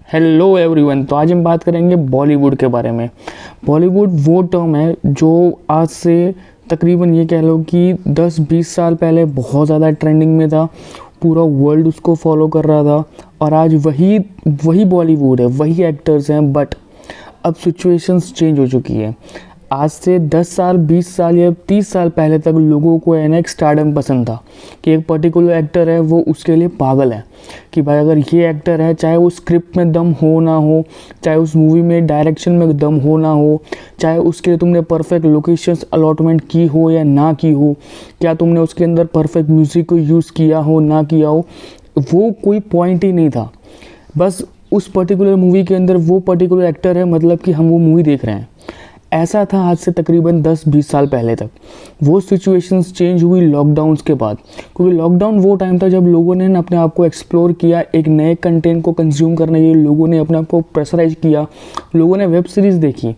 Hello everyone. तो आज हम बात करेंगे बॉलीवुड के बारे में। बॉलीवुड वो टर्म है जो आज से तकरीबन ये कह लो कि 10-20 साल पहले बहुत ज़्यादा ट्रेंडिंग में था। पूरा वर्ल्ड उसको फॉलो कर रहा था और आज वही बॉलीवुड है, वही एक्टर्स हैं, बट अब सिचुएशंस चेंज हो चुकी है। आज से 10 साल, 20 साल या 30 साल पहले तक लोगों को है ना एक स्टारडम पसंद था कि एक पर्टिकुलर एक्टर है, वो उसके लिए पागल है कि भाई अगर ये एक्टर है, चाहे वो स्क्रिप्ट में दम हो ना हो, चाहे उस मूवी में डायरेक्शन में दम हो ना हो, चाहे उसके लिए तुमने परफेक्ट लोकेशंस अलॉटमेंट की हो या ना की हो, क्या तुमने उसके अंदर परफेक्ट म्यूज़िक को यूज़ किया हो ना किया हो, वो कोई पॉइंट ही नहीं था। बस उस पर्टिकुलर मूवी के अंदर वो पर्टिकुलर एक्टर है, मतलब कि हम वो मूवी देख रहे हैं। ऐसा था आज से तकरीबन 10-20 साल पहले तक। वो सिचुएशंस चेंज हुई लॉकडाउन्स के बाद, क्योंकि लॉकडाउन वो टाइम था जब लोगों ने अपने आप को एक्सप्लोर किया, एक नए कंटेंट को कंज्यूम करने के लिए लोगों ने अपने आप को प्रेशराइज किया। लोगों ने वेब सीरीज़ देखी,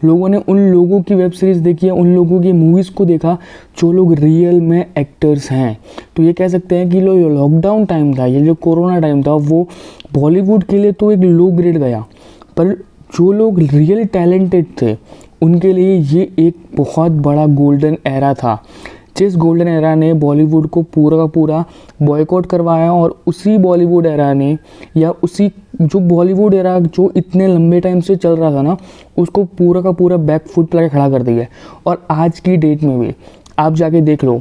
लोगों ने उन लोगों की वेब सीरीज़ देखी है, उन लोगों की मूवीज़ को देखा जो लोग रियल में एक्टर्स हैं। तो ये कह सकते हैं कि लॉकडाउन टाइम था, ये जो कोरोना टाइम था, वो बॉलीवुड के लिए तो एक लो ग्रेड गया, पर जो लोग रियल टैलेंटेड थे उनके लिए ये एक बहुत बड़ा गोल्डन एरा था, जिस गोल्डन एरा ने बॉलीवुड को पूरा का पूरा बॉयकॉट करवाया। और उसी बॉलीवुड एरा ने, या उसी जो बॉलीवुड एरा जो इतने लंबे टाइम से चल रहा था ना, उसको पूरा का पूरा बैक फुट पर खड़ा कर दिया है। और आज की डेट में भी आप जाके देख लो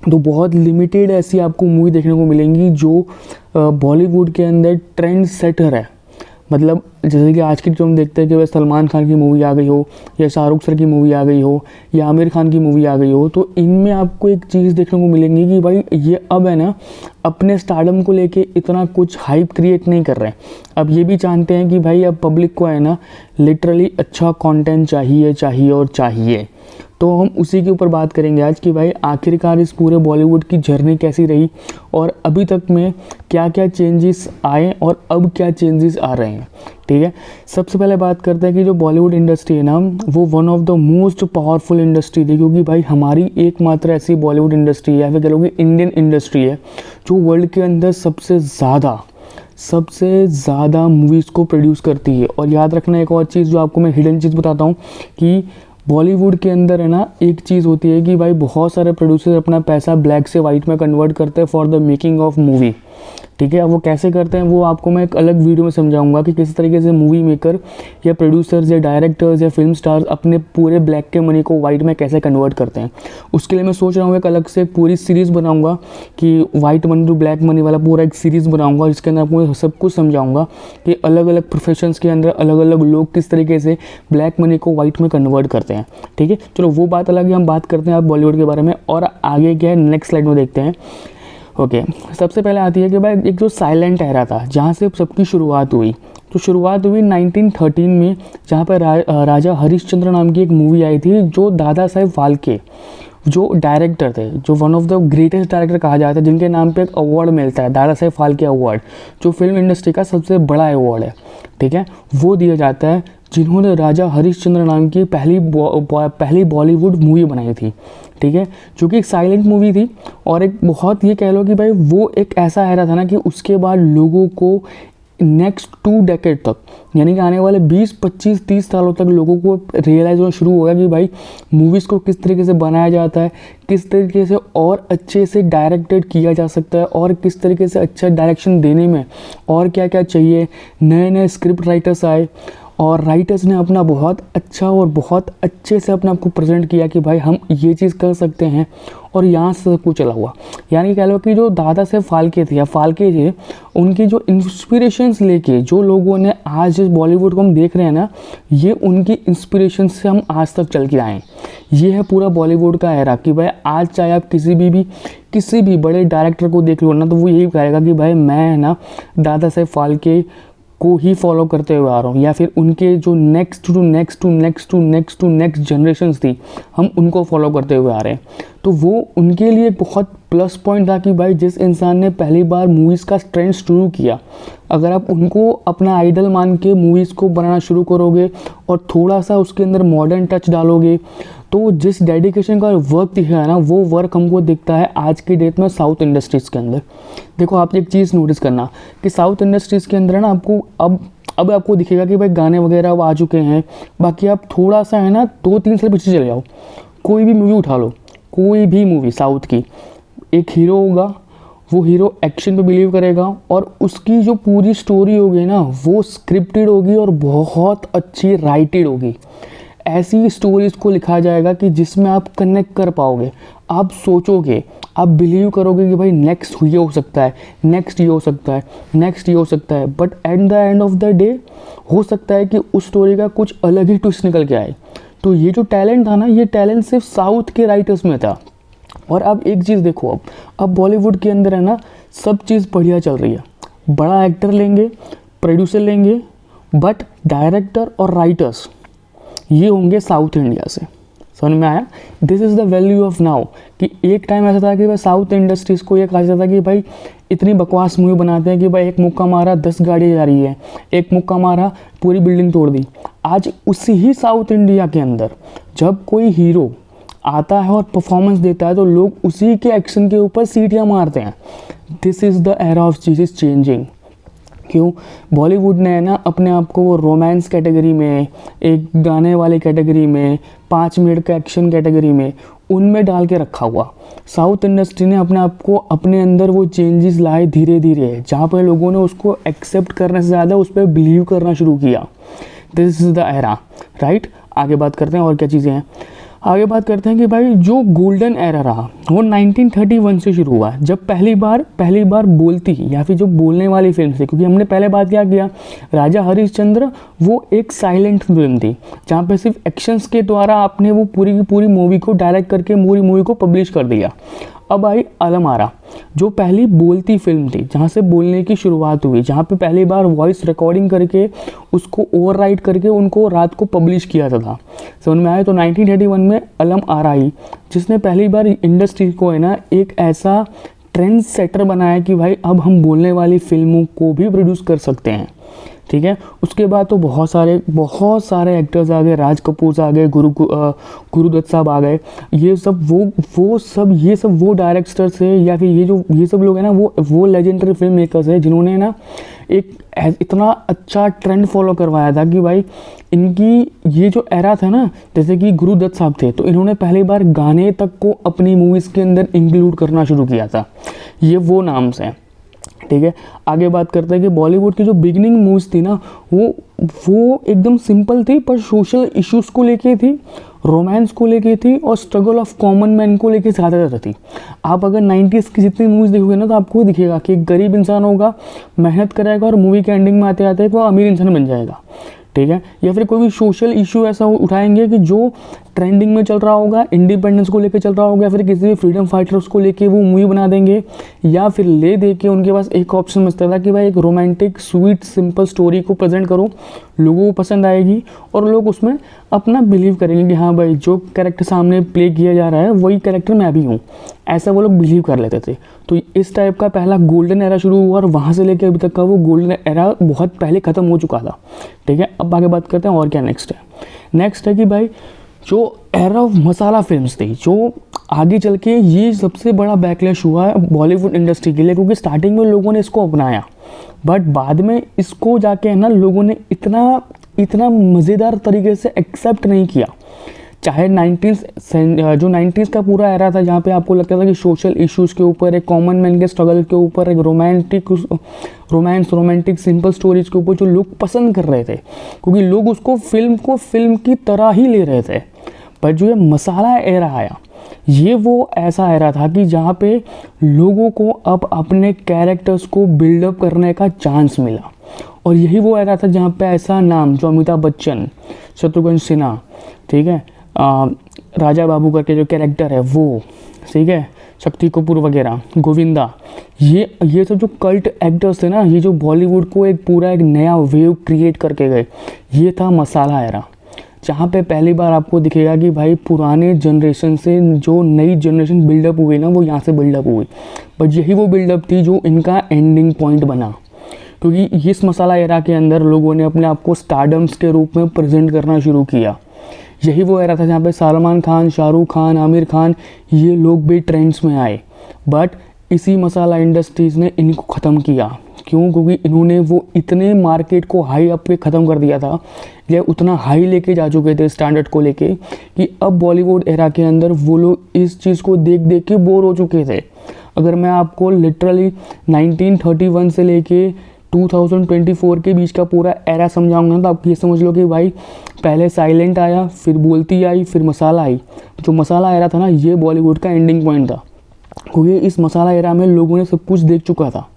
तो बहुत लिमिटेड ऐसी आपको मूवी देखने को मिलेंगी जो बॉलीवुड के अंदर ट्रेंड सेटर है। मतलब जैसे कि आज की जो हम देखते हैं कि वह सलमान खान की मूवी आ गई हो, या शाहरुख सर की मूवी आ गई हो, या आमिर खान की मूवी आ गई हो, तो इनमें आपको एक चीज़ देखने को मिलेंगी कि भाई ये अब है ना अपने स्टारडम को लेके इतना कुछ हाइप क्रिएट नहीं कर रहे हैं। अब ये भी जानते हैं कि भाई अब पब्लिक को है ना लिटरली अच्छा कंटेंट चाहिए और चाहिए। तो हम उसी के ऊपर बात करेंगे आज कि भाई आखिरकार इस पूरे बॉलीवुड की जर्नी कैसी रही और अभी तक में क्या क्या चेंजेस आए और अब क्या चेंजेस आ रहे हैं। ठीक है, सबसे पहले बात करते हैं कि जो बॉलीवुड इंडस्ट्री है ना, वो one of the most powerful industry थी, क्योंकि भाई हमारी एकमात्र ऐसी बॉलीवुड इंडस्ट्री है, या फिर कह लो कि इंडियन इंडस्ट्री है, जो वर्ल्ड के अंदर सबसे ज़्यादा मूवीज़ को प्रोड्यूस करती है। और याद रखना एक और चीज़ जो आपको मैं हिडन चीज़ बताता हूँ कि बॉलीवुड के अंदर है ना एक चीज़ होती है कि भाई बहुत सारे प्रोड्यूसर अपना पैसा ब्लैक से वाइट में कन्वर्ट करते हैं for the making of movie. ठीक है, अब वो कैसे करते हैं वो आपको मैं एक अलग वीडियो में समझाऊंगा कि किस तरीके से मूवी मेकर या प्रोड्यूसर्स या डायरेक्टर्स या फिल्म स्टार्स अपने पूरे ब्लैक के मनी को वाइट में कैसे कन्वर्ट करते हैं। उसके लिए मैं सोच रहा हूँ एक अलग से पूरी सीरीज़ बनाऊंगा कि white money to black money वाला पूरा एक सीरीज़ बनाऊंगा, जिसके अंदर आपको सब कुछ समझाऊंगा कि अलग अलग प्रोफेशंस के अंदर अलग अलग लोग किस तरीके से ब्लैक मनी को वाइट में कन्वर्ट करते हैं। ठीक है, चलो वो बात अलग है, हम बात करते हैं आप बॉलीवुड के बारे में और आगे क्या है नेक्स्ट स्लाइड में देखते हैं। ओके, सबसे पहले आती है कि भाई एक जो साइलेंट एरा था जहाँ से सबकी शुरुआत हुई, तो शुरुआत हुई 1913 में, जहाँ पर राजा हरिश्चंद्र नाम की एक मूवी आई थी, जो दादा साहेब फाल्के जो डायरेक्टर थे, जो one of the greatest director कहा जाता है, जिनके नाम पे एक अवार्ड मिलता है दादा साहेब फाल्के अवार्ड, जो फिल्म इंडस्ट्री का सबसे बड़ा अवार्ड है। ठीक है, वो दिया जाता है जिन्होंने राजा हरिश्चंद्र नाम की पहली बॉलीवुड मूवी बनाई थी। ठीक है, जो कि एक साइलेंट मूवी थी और एक बहुत ये कह लो कि भाई वो एक ऐसा एरा था ना कि उसके बाद लोगों को नेक्स्ट 2 डेकेड तक, यानी कि आने वाले 20-25-30 सालों तक लोगों को रियलाइज़ होना शुरू होगा कि भाई मूवीज़ को किस तरीके से बनाया जाता है, किस तरीके से और अच्छे से डायरेक्टेड किया जा सकता है, और किस तरीके से अच्छा डायरेक्शन देने में और क्या क्या चाहिए। नए नए स्क्रिप्ट राइटर्स आए और राइटर्स ने अपना बहुत अच्छा और बहुत अच्छे से अपने आप को प्रेजेंट किया कि भाई हम ये चीज़ कर सकते हैं, और यहाँ से सब कुछ चला हुआ। यानी कह लो कि जो दादा साहेब फाल्के थे या फाल्के जी, उनकी जो इंस्पिरेशंस लेके जो लोगों ने आज जिस बॉलीवुड को हम देख रहे हैं ना, ये उनकी इंस्पिरेशन से हम आज तक चल के आए। ये है पूरा बॉलीवुड का एरा कि भाई आज चाहे आप किसी भी बड़े डायरेक्टर को देख लो ना, तो वो यही कहेगा कि भाई मैं ना दादा साहेब फाल्के को ही फॉलो करते हुए आ रहा हूँ, या फिर उनके जो नेक्स्ट जनरेशन्स थी हम उनको फॉलो करते हुए आ रहे हैं। तो वो उनके लिए बहुत प्लस पॉइंट था कि भाई जिस इंसान ने पहली बार मूवीज़ का ट्रेंड शुरू किया, अगर आप उनको अपना आइडल मान के मूवीज़ को बनाना शुरू करोगे और थोड़ा सा उसके अंदर मॉडर्न टच डालोगे, तो जिस डेडिकेशन का वर्क दिखा है ना, वो वर्क हमको दिखता है आज की डेट में साउथ इंडस्ट्रीज़ के अंदर। देखो आप एक चीज़ नोटिस करना कि साउथ इंडस्ट्रीज़ के अंदर ना आपको अब अब आपको दिखेगा कि भाई गाने वगैरह अब आ चुके हैं। बाकी आप थोड़ा सा है ना 2-3 साल पीछे चले जाओ, कोई भी मूवी उठा लो, कोई भी मूवी साउथ की, एक हीरो होगा, वो हीरो एक्शन पे बिलीव करेगा और उसकी जो पूरी स्टोरी होगी ना वो स्क्रिप्टेड होगी और बहुत अच्छी राइटेड होगी। ऐसी स्टोरीज़ को लिखा जाएगा कि जिसमें आप कनेक्ट कर पाओगे, आप सोचोगे, आप बिलीव करोगे कि भाई नेक्स्ट ये हो सकता है, नेक्स्ट ये हो सकता है, नेक्स्ट ये हो सकता है। But at the end of the day हो सकता है कि उस स्टोरी का कुछ अलग ही ट्विस्ट निकल के आए। तो ये जो टैलेंट था ना, ये टैलेंट सिर्फ साउथ के राइटर्स में था। और अब एक चीज़ देखो, अब बॉलीवुड के अंदर है ना सब चीज़ बढ़िया चल रही है। बड़ा एक्टर लेंगे, प्रोड्यूसर लेंगे, बट डायरेक्टर और राइटर्स ये होंगे साउथ इंडिया से। समझ में आया? This is the value of now. कि एक टाइम ऐसा था कि भाई साउथ इंडस्ट्रीज़ को ये कहा जाता था कि भाई इतनी बकवास मूवी बनाते हैं कि भाई एक मुक्का मारा 10 गाड़ियाँ जा रही है, एक मुक्का मारा पूरी बिल्डिंग तोड़ दी। आज उसी ही साउथ इंडिया के अंदर जब कोई हीरो आता है और परफॉर्मेंस देता है तो लोग उसी के एक्शन के ऊपर सीटियाँ मारते हैं। This is the era of cheese is changing. क्यों? बॉलीवुड ने है ना अपने आप को वो रोमांस कैटेगरी में, एक गाने वाले कैटेगरी में, 5 मिनट का एक्शन कैटेगरी में, उनमें डाल के रखा हुआ। साउथ इंडस्ट्री ने अपने आप को अपने अंदर वो चेंजेस लाए धीरे धीरे, जहाँ पर लोगों ने उसको एक्सेप्ट करने से ज़्यादा उस पर बिलीव करना शुरू किया। This is the era, right. आगे बात करते हैं और क्या चीज़ें हैं। आगे बात करते हैं कि भाई जो गोल्डन एरा रहा वो 1931 से शुरू हुआ, जब पहली बार बोलती या फिर जो बोलने वाली फिल्म थी। क्योंकि हमने पहले बात क्या किया, राजा हरिश्चंद्र वो एक साइलेंट फिल्म थी जहाँ पे सिर्फ एक्शंस के द्वारा आपने वो पूरी की पूरी मूवी को डायरेक्ट करके पूरी मूवी को पब्लिश कर दिया। अब आई अलम आरा, जो पहली बोलती फिल्म थी, जहाँ से बोलने की शुरुआत हुई, जहाँ पे पहली बार वॉइस रिकॉर्डिंग करके उसको ओवरराइट करके उनको रात को पब्लिश किया था। समझ में आया? तो 1931 में अलम आरा आई, जिसने पहली बार इंडस्ट्री को है ना एक ऐसा ट्रेंड सेटर बनाया कि भाई अब हम बोलने वाली फिल्मों को भी प्रोड्यूस कर सकते हैं। ठीक है। उसके बाद तो बहुत सारे एक्टर्स आ गए, राज कपूर आ गए, गुरुदत्त साहब आ गए। ये सब वो डायरेक्टर्स है या फिर ये सब लोग हैं ना वो लेजेंडरी फिल्म मेकर्स है जिन्होंने ना एक इतना अच्छा ट्रेंड फॉलो करवाया था कि भाई इनकी ये जो एरा था ना, जैसे कि गुरुदत्त साहब थे तो इन्होंने पहली बार गाने तक को अपनी मूवीज़ के अंदर इंक्लूड करना शुरू किया था। ये वो नाम्स हैं। ठीक है। आगे बात करते हैं कि बॉलीवुड की जो बिगिनिंग मूवीज़ थी ना वो एकदम सिंपल थी, पर सोशल इश्यूज़ को लेके थी, रोमांस को लेके थी और स्ट्रगल ऑफ कॉमन मैन को लेके ज़्यादातर थी। आप अगर 90s की जितनी मूवीज़ देखोगे ना तो आपको दिखेगा कि एक गरीब इंसान होगा, मेहनत करेगा और मूवी के एंडिंग में आते आते वो अमीर इंसान बन जाएगा। ठीक है। या फिर कोई भी सोशल इशू ऐसा उठाएंगे कि जो ट्रेंडिंग में चल रहा होगा, इंडिपेंडेंस को लेके चल रहा होगा, या फिर किसी भी फ्रीडम फाइटर्स को लेके वो मूवी बना देंगे, या फिर ले दे के उनके पास एक ऑप्शन बचता था कि भाई एक रोमांटिक स्वीट सिंपल स्टोरी को प्रेजेंट करो, लोगों को पसंद आएगी और लोग उसमें अपना बिलीव करेंगे कि हाँ भाई जो कैरेक्टर सामने प्ले किया जा रहा है वही कैरेक्टर मैं भी हूँ, ऐसा वो लोग बिलीव कर लेते थे। तो इस टाइप का पहला गोल्डन एरा शुरू हुआ और वहाँ से लेकर अभी तक का वो गोल्डन एरा बहुत पहले ख़त्म हो चुका था। ठीक है। अब आगे बात करते हैं और क्या नेक्स्ट है कि भाई जो एरा ऑफ मसाला फिल्म्स थी, जो आगे चल के ये सबसे बड़ा बैकलैश हुआ है बॉलीवुड इंडस्ट्री के लिए, क्योंकि स्टार्टिंग में लोगों ने इसको अपनाया बट बाद में इसको जाके है ना लोगों ने इतना मज़ेदार तरीके से एक्सेप्ट नहीं किया। चाहे 90s का पूरा एरा था जहाँ पे आपको लगता था कि सोशल इश्यूज़ के ऊपर, एक कॉमन मैन के स्ट्रगल के ऊपर, एक रोमांटिक सिंपल स्टोरीज के ऊपर जो लोग पसंद कर रहे थे, क्योंकि लोग उसको फिल्म की तरह ही ले रहे थे। पर जो ये मसाला एरा आया, ये वो ऐसा एरा था कि जहाँ पे लोगों को अब अपने कैरेक्टर्स को बिल्डअप करने का चांस मिला। और यही वो एरा था जहाँ पे ऐसा नाम जो अमिताभ बच्चन, शत्रुघ्न सिन्हा, ठीक है, राजा बाबू करके जो कैरेक्टर है वो, ठीक है, शक्ति कपूर वगैरह, गोविंदा, ये सब जो कल्ट एक्टर्स थे ना, ये जो बॉलीवुड को एक नया वेव क्रिएट करके गए, ये था मसाला एरा। जहाँ पे पहली बार आपको दिखेगा कि भाई पुराने जनरेशन से जो नई जनरेशन बिल्डअप हुई ना वो यहाँ से बिल्डअप हुई, बट यही वो बिल्डअप थी जो इनका एंडिंग पॉइंट बना। क्योंकि इस मसाला एरा के अंदर लोगों ने अपने आप को स्टारडम्स के रूप में प्रेजेंट करना शुरू किया। यही वो एरा था जहाँ पे सलमान खान, शाहरुख खान, आमिर खान, ये लोग भी ट्रेंड्स में आए। बट इसी मसाला इंडस्ट्रीज़ ने इनको ख़त्म किया। क्यों? क्योंकि इन्होंने वो इतने मार्केट को हाई अप पे ख़त्म कर दिया था, या उतना हाई लेके जा चुके थे स्टैंडर्ड को लेके, कि अब बॉलीवुड एरा के अंदर वो लोग इस चीज़ को देख देख के बोर हो चुके थे। अगर मैं आपको लिटरली 1931 से लेके 2024 के बीच का पूरा एरा समझाऊंगा तो आप ये समझ लो कि भाई पहले साइलेंट आया, फिर बोलती आई, फिर मसाला आई। जो मसाला एरा था ना, ये बॉलीवुड का एंडिंग पॉइंट था, क्योंकि इस मसाला एरा में लोगों ने सब कुछ देख चुका था,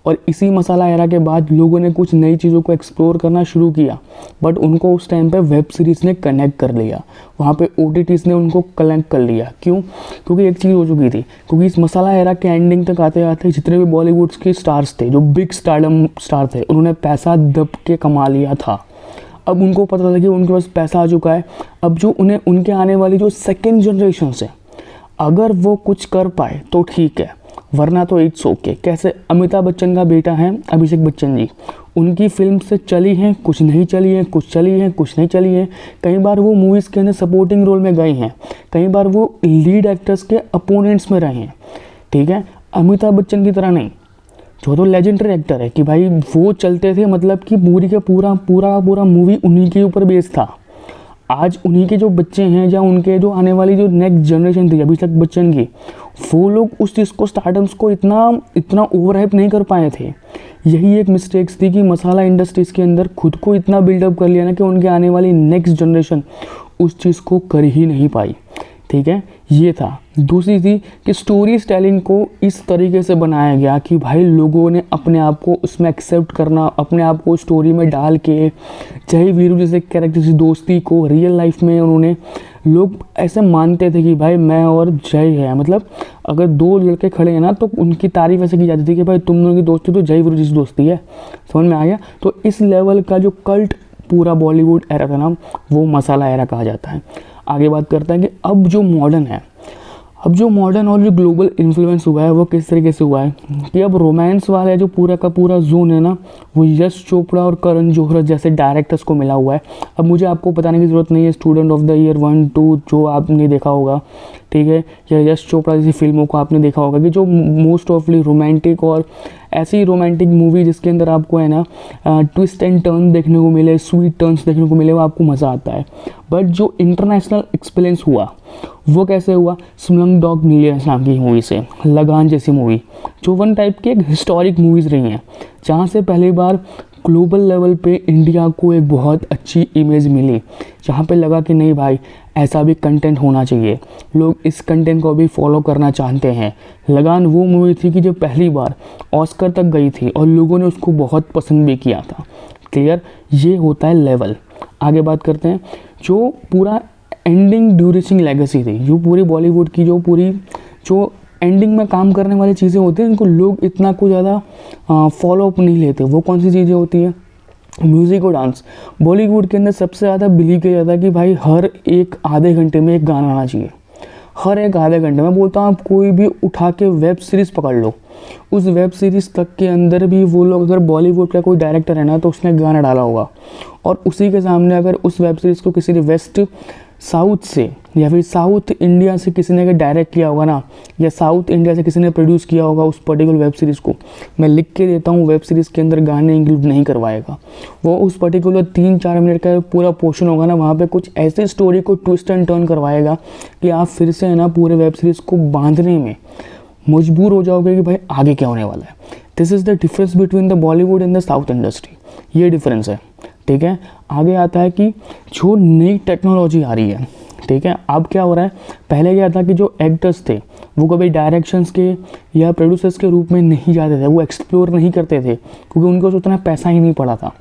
और इसी मसाला एरा के बाद लोगों ने कुछ नई चीज़ों को एक्सप्लोर करना शुरू किया, बट उनको उस टाइम पे वेब सीरीज़ ने कनेक्ट कर लिया, वहाँ पे OTTs ने उनको कनेक्ट कर लिया। क्यों? क्योंकि एक चीज़ हो चुकी थी, क्योंकि इस मसाला एरा के एंडिंग तक आते आते जितने भी बॉलीवुड के स्टार्स थे, जो बिग स्टारडम स्टार थे, उन्होंने पैसा दब के कमा लिया था। अब उनको पता था कि उनके पास पैसा आ चुका है, अब जो उन्हें उनके आने वाली जो सेकेंड जनरेशन है, अगर वो कुछ कर पाए तो ठीक है, वरना तो इट्स ओके। कैसे? अमिताभ बच्चन का बेटा है अभिषेक बच्चन जी, उनकी फिल्म से चली हैं, कुछ नहीं चली हैं, कुछ चली हैं, कुछ नहीं चली हैं। कई बार वो मूवीज़ के अंदर सपोर्टिंग रोल में गए हैं, कई बार वो लीड एक्टर्स के अपोनेंट्स में रहे हैं, ठीक है। अमिताभ बच्चन की तरह नहीं, जो तो लेजेंडरी एक्टर है कि भाई वो चलते थे, मतलब कि पूरी का पूरा मूवी उन्हीं के ऊपर बेस्ड था। आज उन्हीं के जो बच्चे हैं, या उनके जो आने वाली जो नेक्स्ट जनरेशन थी अभिषेक बच्चन की, वो लोग उस चीज़ को, स्टारडम्स को इतना ओवरहाइप नहीं कर पाए थे। यही एक मिस्टेक्स थी कि मसाला इंडस्ट्रीज़ के अंदर खुद को इतना बिल्डअप कर लिया ना कि उनके आने वाली नेक्स्ट जनरेशन उस चीज़ को कर ही नहीं पाई, ठीक है। ये था। दूसरी थी कि स्टोरी स्टाइलिंग को इस तरीके से बनाया गया कि भाई लोगों ने अपने आप को उसमें एक्सेप्ट करना, अपने आप को स्टोरी में डाल के, जय वीरू जैसे कैरेक्टर की दोस्ती को रियल लाइफ में उन्होंने, लोग ऐसे मानते थे कि भाई मैं और जय है, मतलब अगर दो लड़के खड़े हैं ना तो उनकी तारीफ ऐसे की जाती थी कि भाई तुम दोनों की दोस्ती तो जय वीरू जैसी दोस्ती है। समझ में आ गया? तो इस लेवल का जो कल्ट पूरा बॉलीवुड एरा का नाम, वो मसाला एरा कहा जाता है। आगे बात करते हैं कि अब जो मॉडर्न है, अब जो मॉडर्न और जो ग्लोबल इन्फ्लुएंस हुआ है वो किस तरीके से हुआ है कि अब रोमांस वाला जो पूरा का पूरा जोन है ना, वो यश चोपड़ा और करण जौहर जैसे डायरेक्टर्स को मिला हुआ है। अब मुझे आपको बताने की ज़रूरत नहीं है स्टूडेंट ऑफ द ईयर 1, 2 जो आपने देखा होगा, ठीक है, या यश चोपड़ा जैसी फिल्मों को आपने देखा होगा कि जो मोस्ट ऑफली रोमांटिक और ऐसी रोमांटिक मूवी जिसके अंदर आपको है ना ट्विस्ट एंड टर्न देखने को मिले, स्वीट टर्न्स देखने को मिले, वो आपको मज़ा आता है। बट जो इंटरनेशनल एक्सपीरियंस हुआ वो कैसे हुआ? स्लमडॉग मिलियनेयर नाम की मूवी से, लगान जैसी मूवी, जो वन टाइप की एक हिस्टोरिक मूवीज़ रही हैं, जहाँ से पहली बार ग्लोबल लेवल पे इंडिया को एक बहुत अच्छी इमेज मिली, जहाँ पे लगा कि नहीं भाई ऐसा भी कंटेंट होना चाहिए, लोग इस कंटेंट को भी फॉलो करना चाहते हैं। लगान वो मूवी थी कि जो पहली बार ऑस्कर तक गई थी और लोगों ने उसको बहुत पसंद भी किया था। क्लियर? ये होता है लेवल। आगे बात करते हैं जो पूरा एंडिंग ड्यूरेशन लेगेसी थी, जो पूरी बॉलीवुड की जो एंडिंग में काम करने वाली चीज़ें होती हैं, इनको लोग इतना कुछ ज़्यादा फॉलो अप नहीं लेते। वो कौन सी चीज़ें होती हैं? म्यूज़िक और डांस। बॉलीवुड के अंदर सबसे ज़्यादा बिलीव किया जाता है कि भाई हर एक आधे घंटे में एक गाना आना चाहिए, हर एक आधे घंटे। मैं बोलता हूँ आप कोई भी उठा के वेब सीरीज़ पकड़ लो, उस वेब सीरीज़ तक के अंदर भी वो लोग, अगर बॉलीवुड का कोई डायरेक्टर है ना तो उसने गाना डाला होगा, और उसी के सामने अगर उस वेब सीरीज़ को किसी ने वेस्ट साउथ से या फिर साउथ इंडिया से किसी ने अगर डायरेक्ट किया होगा ना, या साउथ इंडिया से किसी ने प्रोड्यूस किया होगा उस पर्टिकुलर वेब सीरीज़ को, मैं लिख के देता हूँ वेब सीरीज़ के अंदर गाने इंक्लूड नहीं करवाएगा। वो उस पर्टिकुलर 3-4 मिनट का पूरा पोर्शन होगा ना, वहाँ पे कुछ ऐसे स्टोरी को ट्विस्ट एंड टर्न करवाएगा कि आप फिर से है ना पूरे वेब सीरीज़ को बांधने में मजबूर हो जाओगे कि भाई आगे क्या होने वाला है। This is the difference between the Bollywood and the south industry, ये डिफरेंस है, ठीक है। आगे आता है कि जो नई टेक्नोलॉजी आ रही है, ठीक है। अब क्या हो रहा है, पहले क्या था कि जो एक्टर्स थे वो कभी डायरेक्शंस के या प्रोड्यूसर्स के रूप में नहीं जाते थे, वो एक्सप्लोर नहीं करते थे क्योंकि उनको उतना पैसा ही नहीं पड़ा था।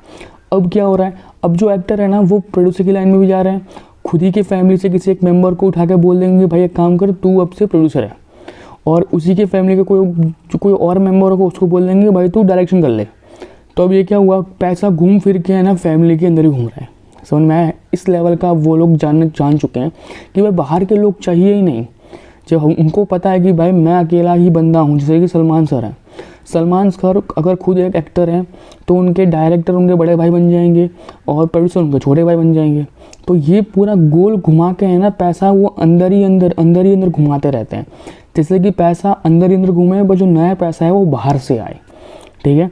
अब क्या हो रहा है, अब जो एक्टर है ना वो प्रोड्यूसर की लाइन में भी जा रहे हैं, खुद ही की फैमिली से किसी एक मेम्बर को उठा के बोल देंगे भाई एक काम कर तू अब से प्रोड्यूसर है, और उसी के फैमिली का कोई और मेम्बर होगा उसको बोल देंगे भाई तू डायरेक्शन कर ले। तो अब ये क्या हुआ, पैसा घूम फिर के है ना फैमिली के अंदर ही घूम रहा है। समझ में आया? इस लेवल का वो लोग जान चुके हैं कि भाई बाहर के लोग चाहिए ही नहीं। जब उनको पता है कि भाई मैं अकेला ही बंदा हूँ, जैसे कि सलमान सर हैं, सलमान सर अगर खुद एक एक्टर हैं तो उनके डायरेक्टर उनके बड़े भाई बन जाएंगे और प्रोड्यूसर उनके छोटे भाई बन जाएंगे। तो ये पूरा गोल घुमा के है ना पैसा वो अंदर ही अंदर घुमाते रहते हैं, जैसे कि पैसा अंदर ही अंदर घूमे, पर जो नया पैसा है वो बाहर से आए, ठीक है।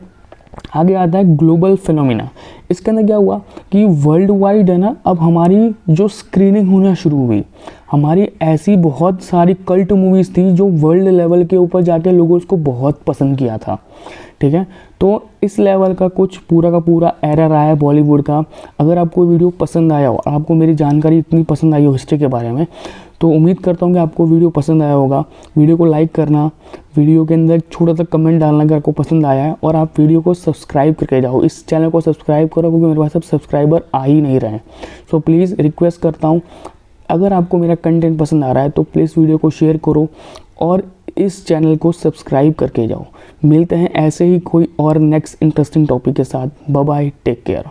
आगे आता है ग्लोबल फिनोमिना। इसके अंदर क्या हुआ कि वर्ल्ड वाइड है ना, अब हमारी जो स्क्रीनिंग होना शुरू हुई, हमारी ऐसी बहुत सारी कल्ट मूवीज़ थी जो वर्ल्ड लेवल के ऊपर जाके लोगों उसको बहुत पसंद किया था, ठीक है। तो इस लेवल का कुछ पूरा का पूरा एरर आया है बॉलीवुड का। अगर आपको वीडियो पसंद आया हो, आपको मेरी जानकारी इतनी पसंद आई हो हिस्ट्री के बारे में, तो उम्मीद करता हूँ कि आपको वीडियो पसंद आया होगा। वीडियो को लाइक करना, वीडियो के अंदर छोटा सा कमेंट डालना अगर आपको पसंद आया है, और आप वीडियो को सब्सक्राइब करके जाओ, इस चैनल को सब्सक्राइब करो, क्योंकि मेरे पास अब सब्सक्राइबर आ ही नहीं रहे हैं। सो प्लीज़ रिक्वेस्ट करता हूँ, अगर आपको मेरा कंटेंट पसंद आ रहा है तो प्लीज़ वीडियो को शेयर करो और इस चैनल को सब्सक्राइब करके जाओ। मिलते हैं ऐसे ही कोई और नेक्स्ट इंटरेस्टिंग टॉपिक के साथ। Bye bye, take care.